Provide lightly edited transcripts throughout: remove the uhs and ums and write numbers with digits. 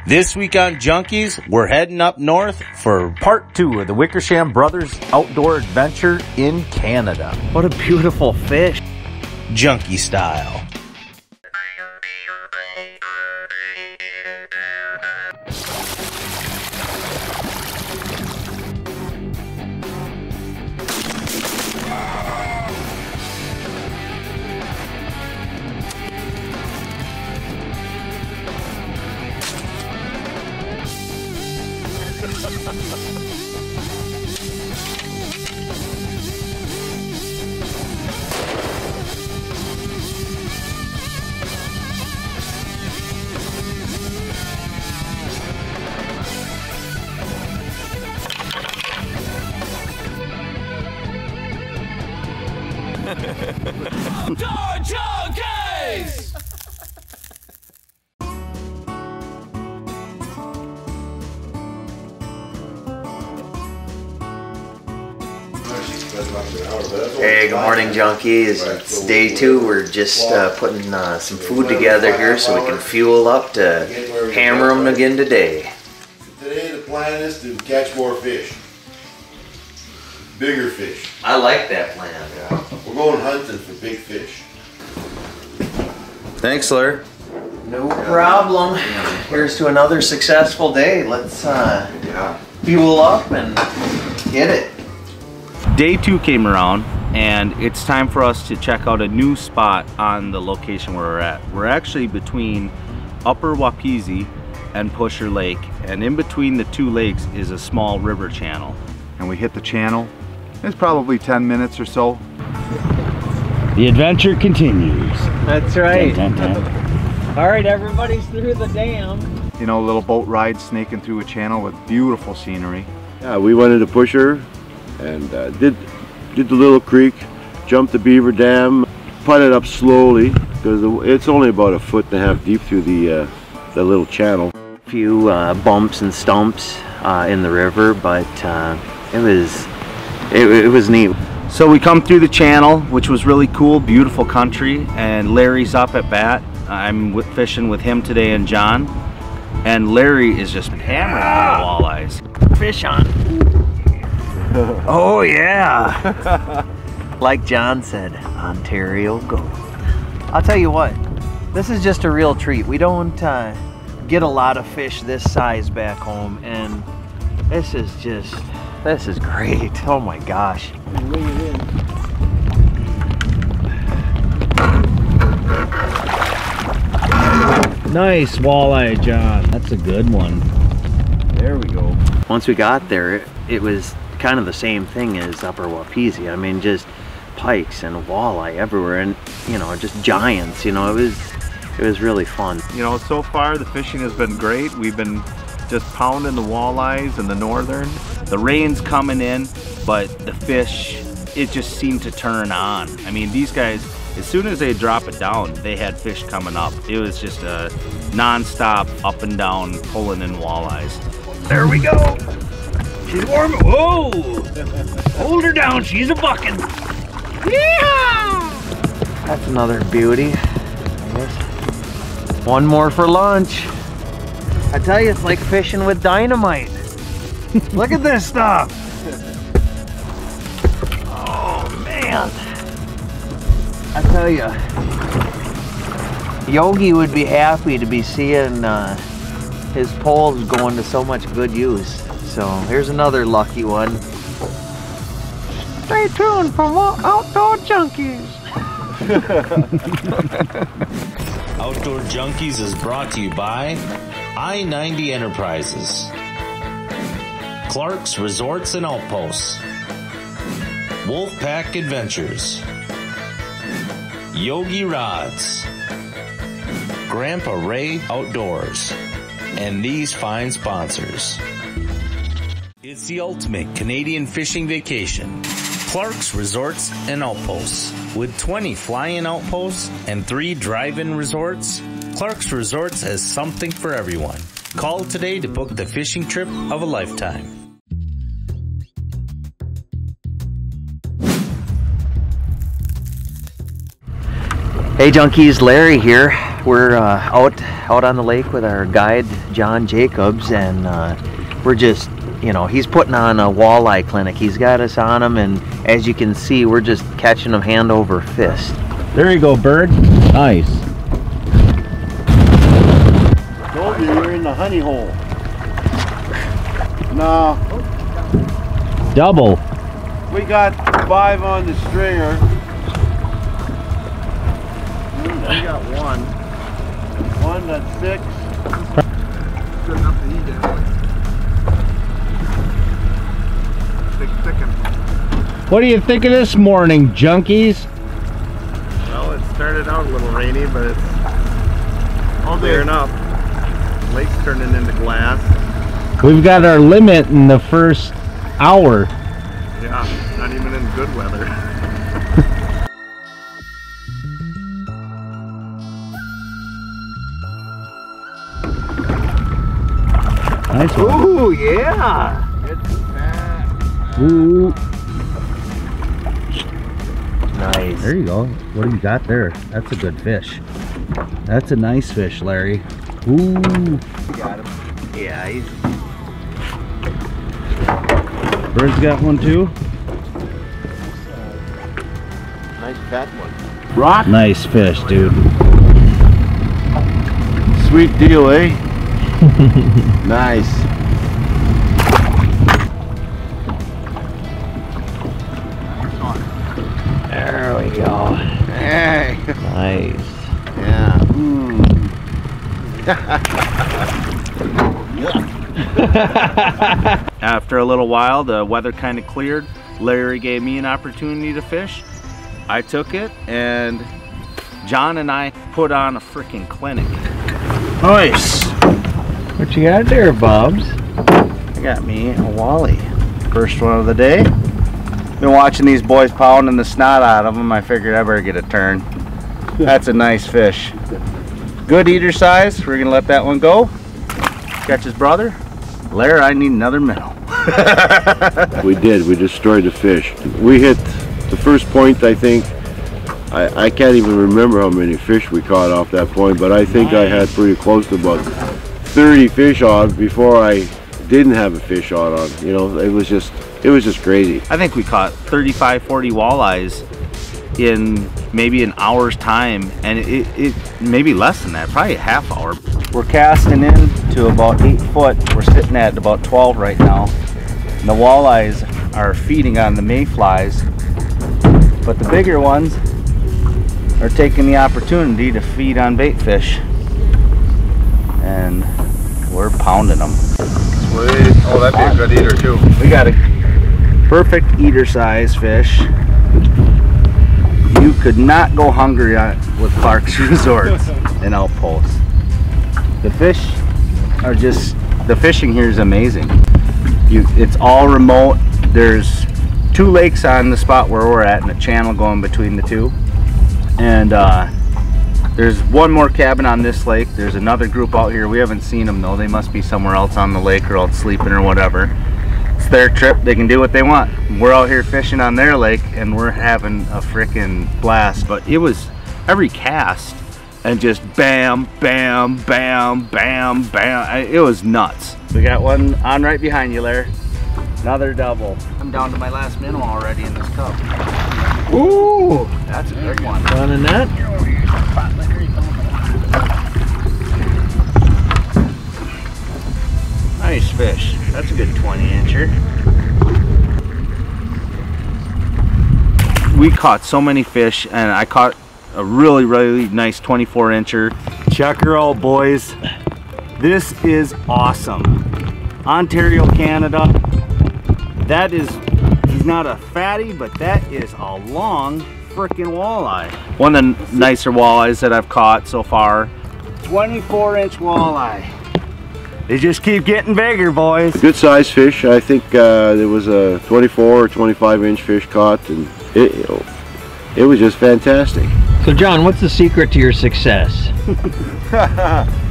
This week on Junkies, we're heading up north for part 2 of the Wickersham Brothers outdoor adventure in Canada. What a beautiful fish. Junkie style. Outdoor Junkies! Hey, good morning, junkies. It's day 2. We're just putting some food together here so we can fuel up to hammer them again today. Today the plan is to catch more fish. Bigger fish. I like that plan. Yeah. We're going hunting for big fish. Thanks, Larry. No problem. Here's to another successful day. Let's fuel up and get it. Day 2 came around and it's time for us to check out a new spot on the location where we're at. We're actually between Upper Wapisi and Pusher Lake, and in between the two lakes is a small river channel. And we hit the channel. It's probably 10 minutes or so. The adventure continues. That's right. Dun, dun, dun. All right, everybody's through the dam. You know, a little boat ride snaking through a channel with beautiful scenery. Yeah, we went into Pusher and did the little creek, jumped the beaver dam, putted up slowly because it's only about 1.5 feet deep through the little channel. A few bumps and stumps in the river, but it was neat. So we come through the channel, which was really cool, beautiful country, and Larry's up at bat. I'm fishing with him today and John, and Larry is just hammering the walleyes. Fish on. Oh yeah. Like John said, Ontario gold. I'll tell you what, this is just a real treat. We don't get a lot of fish this size back home, and this is great. Oh my gosh. Nice walleye, John. That's a good one. There we go. Once we got there, it was kind of the same thing as Upper Wapisi. I mean, just pikes and walleye everywhere, and you know, just giants. You know, it was really fun. You know, so far the fishing has been great. We've been just pounding the walleyes in the northern. The rain's coming in, but the fish, it just seemed to turn on. I mean, these guys, as soon as they drop it down, they had fish coming up. It was just a non-stop up and down pulling in walleyes. There we go. She's warm. Whoa! Hold her down. She's a bucking. Yeah! That's another beauty. One more for lunch. I tell you, it's like fishing with dynamite. Look at this stuff. Oh man. I tell you, Yogi would be happy to be seeing his poles going to so much good use. So here's another lucky one. Stay tuned for more Outdoor Junkies. Outdoor Junkies is brought to you by I-90 Enterprises, ClarksResorts and Outposts, Wolfpack Adventures, Yogi Rods, Grandpa Ray Outdoors, and these fine sponsors. It's the ultimate Canadian fishing vacation. ClarksResorts and Outposts. With 20 fly-in outposts and 3 drive-in resorts, ClarksResorts has something for everyone. Call today to book the fishing trip of a lifetime. Hey junkies, Larry here. We're out on the lake with our guide John Jacobs, and we're just, you know, he's putting on a walleye clinic. He's got us on them, and as you can see, we're just catching them hand over fist. There you go, bird. Nice. Told you you're in the honey hole. No, Double. we got 5 on the stringer. We got one that's 6. Good enough to eat it. Big picking. What do you think of this morning, junkies? Well, it started out a little rainy, but it's clearing up. Lake's turning into glass. We've got our limit in the first hour. Yeah, not even in good weather. Nice one. Ooh, yeah. Ooh. Nice. There you go. What do you got there? That's a good fish. That's a nice fish, Larry. Ooh. Got him. Yeah, he's... Bird's got one too. Nice fat one. Rock. Nice fish, dude. Sweet deal, eh? Nice. There we go. Hey. Nice. Yeah. After a little while, the weather kind of cleared. Larry gave me an opportunity to fish. I took it, and John and I put on a freaking clinic. Nice. What you got there, Bobs? I got me a walleye. First one of the day. Been watching these boys pounding the snot out of them. I figured I better get a turn. That's a nice fish. Good eater size. We're gonna let that one go. Catch his brother. Larry, I need another minnow. We did. We destroyed the fish. We hit the first point, I think. I can't even remember how many fish we caught off that point, but I think I had pretty close to about 30 fish on before I didn't have a fish on. You know, it was just crazy. I think we caught 35, 40 walleyes in maybe an hour's time, and it maybe less than that, probably a half hour. We're casting in to about 8 foot. We're sitting at about 12 right now. And the walleyes are feeding on the mayflies, but the bigger ones are taking the opportunity to feed on bait fish, and we're pounding them. Sweet. Oh, that'd be a good eater too. We got a perfect eater size fish. You could not go hungry with ClarksResorts and Outposts. The fish are just, the fishing here is amazing. It's all remote. There's 2 lakes on the spot where we're at and a channel going between the 2. And there's one more cabin on this lake. There's another group out here. We haven't seen them though. They must be somewhere else on the lake or out sleeping or whatever. It's their trip. They can do what they want. We're out here fishing on their lake and we're having a freaking blast. But it was every cast and just bam, bam, bam, bam, bam. It was nuts. We got one on right behind you, Larry. Another double. I'm down to my last minnow already in this cup. Ooh. That's a big one. Fun in that. Nice fish. That's a good 20-incher. We caught so many fish, and I caught a really, really nice 24-incher. Check her out, boys. This is awesome. Ontario, Canada. That is, he's not a fatty, but that is a long frickin' walleye. One of the nicer walleyes that I've caught so far. 24-inch walleye. They just keep getting bigger, boys. Good size fish. I think there was a 24 or 25-inch fish caught, and it was just fantastic. So John, what's the secret to your success?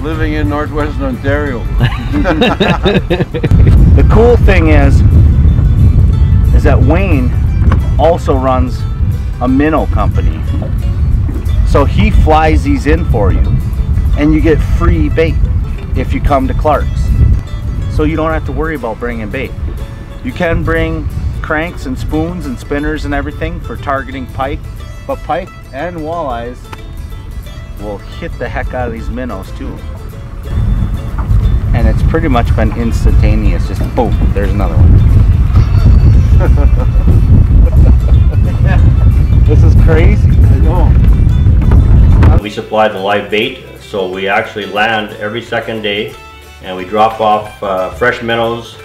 Living in northwestern Ontario. The cool thing is that Wayne also runs a minnow company. So he flies these in for you. and you get free bait if you come to Clark's. So you don't have to worry about bringing bait. You can bring cranks and spoons and spinners and everything for targeting pike, but pike and walleyes will hit the heck out of these minnows too. And it's pretty much been instantaneous, just boom, there's another one. This is crazy. I know. We supply the live bait, so we actually land every second day, and we drop off fresh minnows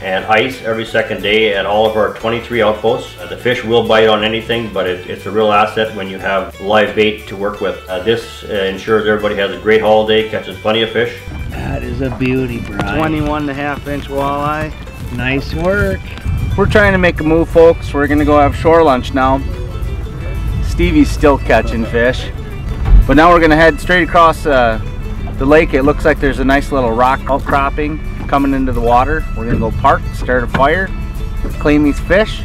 and ice every second day at all of our 23 outposts. The fish will bite on anything, but it's a real asset when you have live bait to work with. This ensures everybody has a great holiday, catches plenty of fish. That is a beauty, Brian. 21.5-inch walleye. Nice work. We're trying to make a move, folks. We're gonna go have shore lunch now. Stevie's still catching fish, but now we're gonna head straight across the lake. It looks like there's a nice little rock outcropping coming into the water. We're gonna go park, start a fire, clean these fish,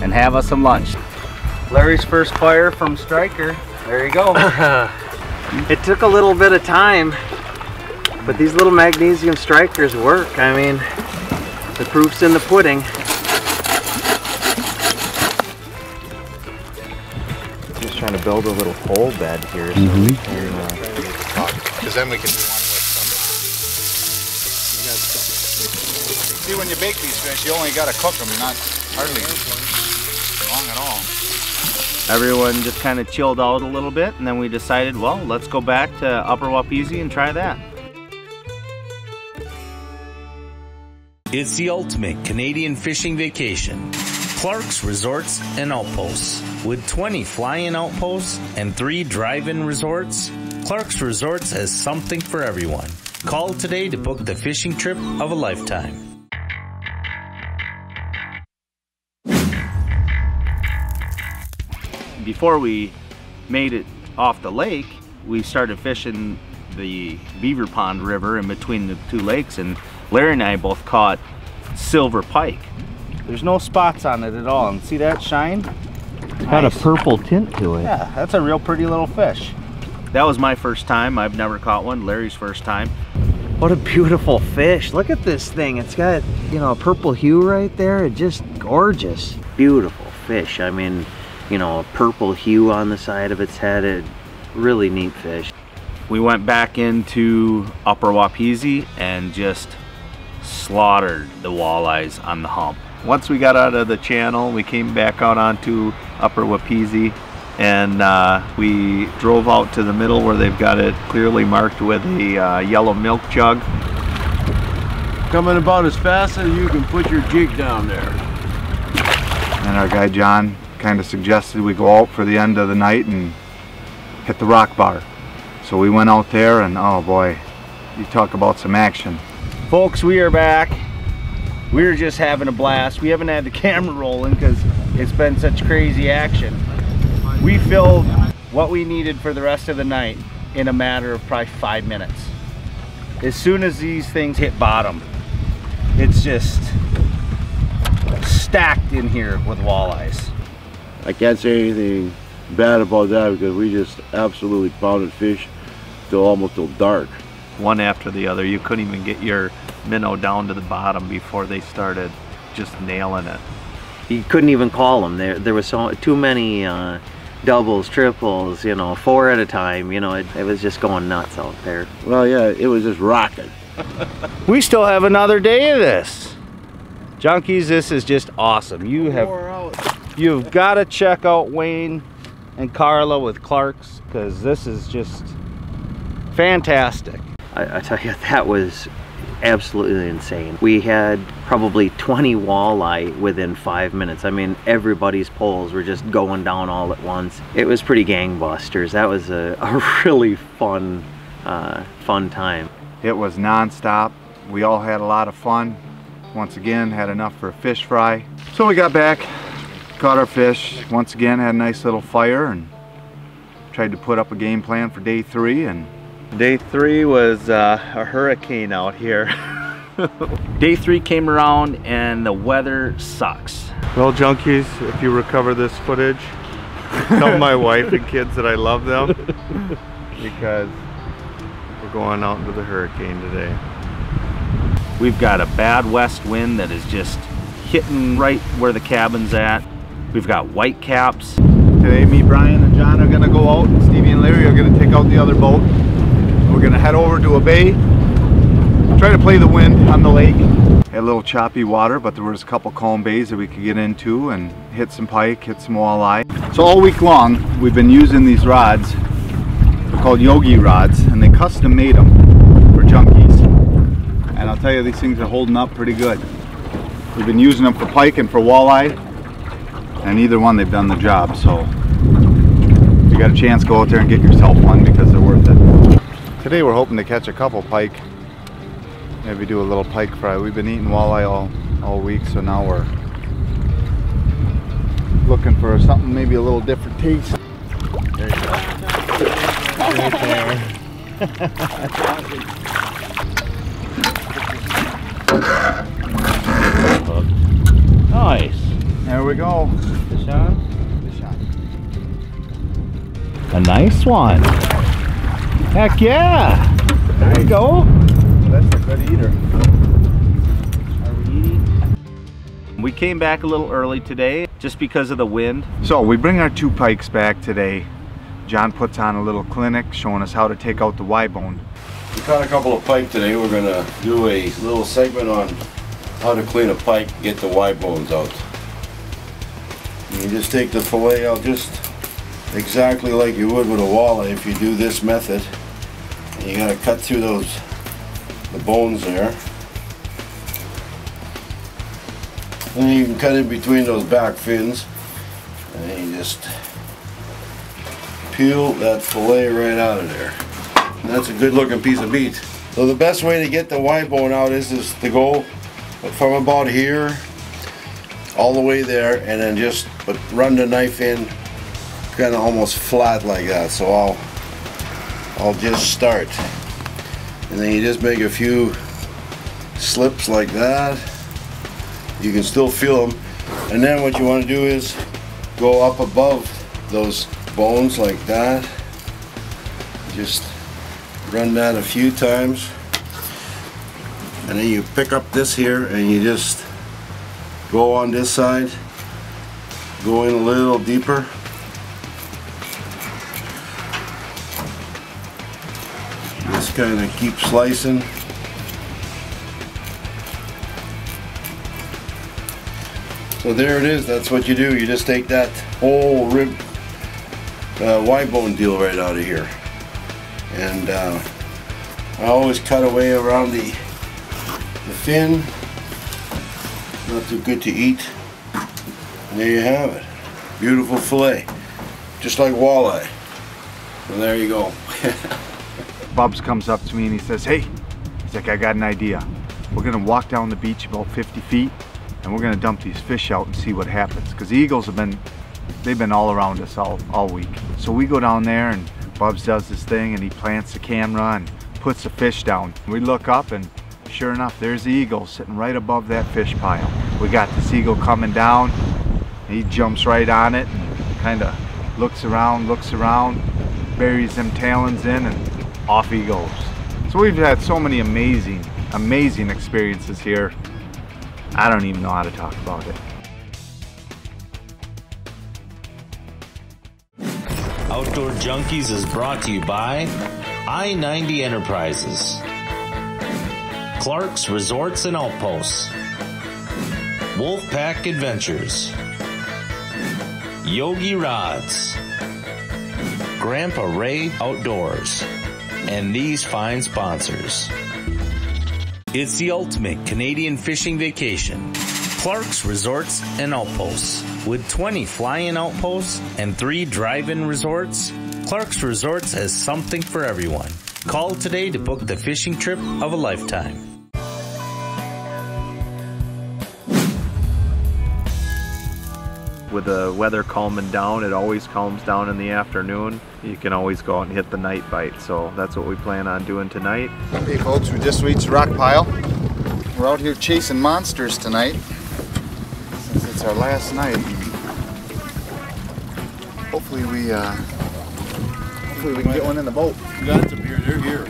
and have us some lunch. Larry's first fire from Striker. There you go. It took a little bit of time, but these little magnesium strikers work. I mean, the proof's in the pudding. Just trying to build a little hole bed here so we can talk. Because then we can do one with somebody. See, when you bake these fish, you only got to cook them, not hardly long at all. Everyone just kind of chilled out a little bit, and then we decided, well, let's go back to Upper Wapisi and try that. It's the ultimate Canadian fishing vacation. Clark's Resorts and Outposts. With 20 fly-in outposts and 3 drive-in resorts, Clark's Resorts has something for everyone. Call today to book the fishing trip of a lifetime. Before we made it off the lake, we started fishing the Beaver Pond River in between the two lakes, and Larry and I both caught silver pike. There's no spots on it at all, and see that shine? It's got a purple tint to it. Yeah, that's a real pretty little fish. That was my first time. I've never caught one. Larry's first time. What a beautiful fish. Look at this thing. It's got, you know, a purple hue right there. It's just gorgeous. Beautiful fish. I mean, you know, a purple hue on the side of its head. A really neat fish. We went back into Upper Wapisi and just slaughtered the walleyes on the hump. Once we got out of the channel, we came back out onto Upper Wapisi, and we drove out to the middle where they've got it clearly marked with a yellow milk jug. Coming about as fast as you can put your jig down there. And our guy John kind of suggested we go out for the end of the night and hit the rock bar. So we went out there, and oh boy, you talk about some action. Folks, we are back. We were just having a blast. We haven't had the camera rolling because it's been such crazy action. We filled what we needed for the rest of the night in a matter of probably 5 minutes. As soon as these things hit bottom, it's just stacked in here with walleyes. I can't say anything bad about that because we just absolutely pounded fish till almost till dark. One after the other. You couldn't even get your minnow down to the bottom before they started just nailing it. You couldn't even call them. There was too many doubles, triples, you know, 4 at a time. You know, it was just going nuts out there. Well, yeah, it was just rocking. We still have another day of this. Junkies, this is just awesome. You've got to check out Wayne and Carla with Clark's, because this is just fantastic. I tell you, that was absolutely insane. We had probably 20 walleye within 5 minutes. I mean, everybody's poles were just going down all at once. It was pretty gangbusters. That was a really fun time. It was non-stop. We all had a lot of fun. Once again, had enough for a fish fry. So we got back, caught our fish. Once again, had a nice little fire and tried to put up a game plan for day 3. And day 3 was a hurricane out here. Day 3 came around and the weather sucks. well, junkies, if you recover this footage, tell my wife and kids that I love them, because We're going out into the hurricane today. We've got a bad west wind that is just hitting right where the cabin's at. We've got white caps. Today me, Brian, and John are gonna go out. Stevie and Larry are gonna take out the other boat. We're gonna head over to a bay, try to play the wind on the lake. Had a little choppy water, but there was a couple calm bays that we could get into and hit some pike, hit some walleye. So all week long, we've been using these rods. They're called Yogi rods, and they custom made them for junkies. And I'll tell you, these things are holding up pretty good. We've been using them for pike and for walleye, and either one they've done the job. So if you got a chance, go out there and get yourself one because they're worth it. Today we're hoping to catch a couple pike. Maybe do a little pike fry. We've been eating walleye all week, so now we're looking for something maybe a little different taste. There you go. Right there. Nice. There we go. Fish on? Fish on. A nice one. Heck yeah. There you go. That's a good eater. Are we eating? We came back a little early today just because of the wind. So we bring our 2 pikes back today. John puts on a little clinic showing us how to take out the Y-bone. We caught a couple of pike today. We're gonna do a little segment on how to clean a pike, get the Y bones out. You just take the fillet out just exactly like you would with a walleye if you do this method. And you gotta cut through the bones there. And then you can cut in between those back fins. And then you just peel that fillet right out of there. And that's a good looking piece of meat. So the best way to get the Y bone out is to go from about here all the way there, and then just run the knife in kind of almost flat like that. So I'll just start, and then you just make a few slips like that. You can still feel them, and then what you want to do is go up above those bones like that. Just run that a few times, and then you pick up this here and you just go on this side, go in a little deeper, just kind of keep slicing. So there it is. That's what you do. You just take that whole rib Y bone deal right out of here. And I always cut away around the fin. Not too good to eat. And there you have it. Beautiful fillet. Just like walleye. So there you go. Bubs comes up to me and he says, hey, he's like, I got an idea. We're gonna walk down the beach about 50 feet and we're gonna dump these fish out and see what happens. Because the eagles they've been all around us all week. So we go down there and Bubs does this thing and he plants the camera and puts the fish down. We look up and sure enough, there's the eagle sitting right above that fish pile. We got this eagle coming down. He jumps right on it and kind of looks around, buries them talons in, and off he goes. So we've had so many amazing experiences here. I don't even know how to talk about it. Outdoor Junkies is brought to you by I-90 Enterprises, ClarksResorts and Outposts, Wolfpack Adventures, Yogi Rods, Grandpa Ray Outdoors, and these fine sponsors. It's the ultimate Canadian fishing vacation. ClarksResorts and Outposts. With 20 fly-in outposts and 3 drive-in resorts, ClarksResorts has something for everyone. Call today to book the fishing trip of a lifetime. With the weather calming down, it always calms down in the afternoon. You can always go out and hit the night bite. So that's what we plan on doing tonight. Hey folks, we just reached the rock pile. We're out here chasing monsters tonight, since it's our last night. Hopefully we can get one in the boat. Got them here. They're here.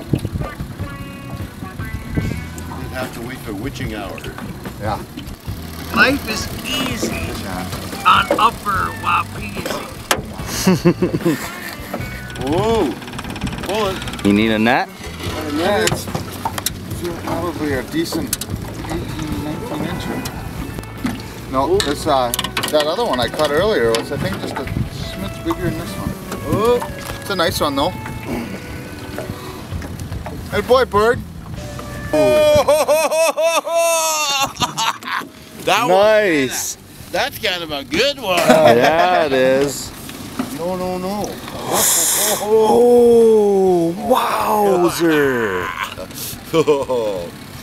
have to wait for witching hour. Yeah. Life is easy on Upper Wapisi. Whoa! Pull it. You need a net? Yeah, it's probably a decent 18, 19 incher. No, this that other one I cut earlier was, I think, just a smidge bigger than this one. Oh, it's a nice one though. Hey boy, bird. That Nice. one. That's kind of a good one. Yeah, it is. No. Oh, wowzer.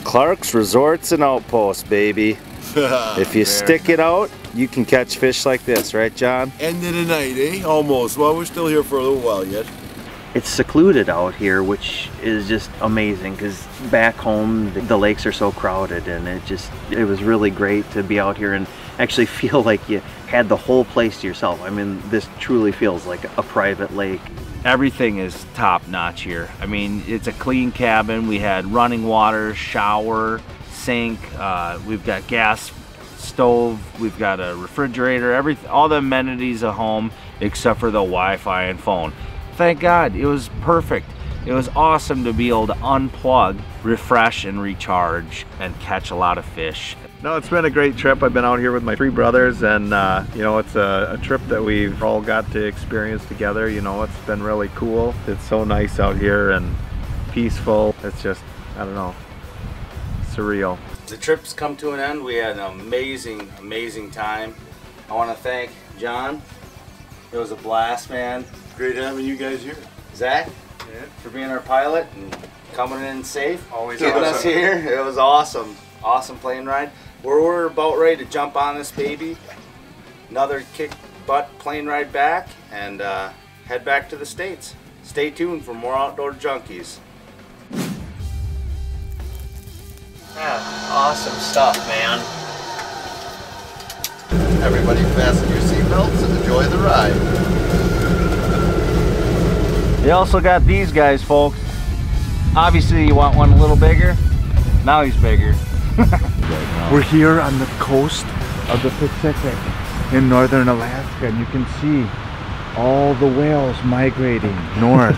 ClarksResorts and Outposts, baby. If you stick it out, you can catch fish like this, right, John? End of the night, eh? Almost. Well, we're still here for a little while yet. It's secluded out here, which is just amazing because back home the lakes are so crowded, and it was really great to be out here and actually feel like you had the whole place to yourself. I mean, this truly feels like a private lake. Everything is top notch here. I mean, it's a clean cabin. We had running water, shower, sink, we've got gas stove, we've got a refrigerator, all the amenities of home except for the Wi-Fi and phone. Thank God, it was perfect. It was awesome to be able to unplug, refresh and recharge and catch a lot of fish. No, it's been a great trip. I've been out here with my 3 brothers, and you know, it's a trip that we've all got to experience together. You know, it's been really cool. It's so nice out here and peaceful. It's just, I don't know, surreal. The trip's come to an end. We had an amazing time. I want to thank John. It was a blast, man. Great having you guys here. Zach, for being our pilot and coming in safe. Always keeping awesome. us here. It was awesome. Awesome plane ride. We're about ready to jump on this baby. Another kick butt plane ride back and head back to the States. Stay tuned for more Outdoor Junkies. Yeah, awesome stuff, man. Everybody fasten your seatbelts and enjoy the ride. You also got these guys, folks. Obviously you want one a little bigger. Now he's bigger. We're here on the coast of the Pacific in northern Alaska, and you can see all the whales migrating north.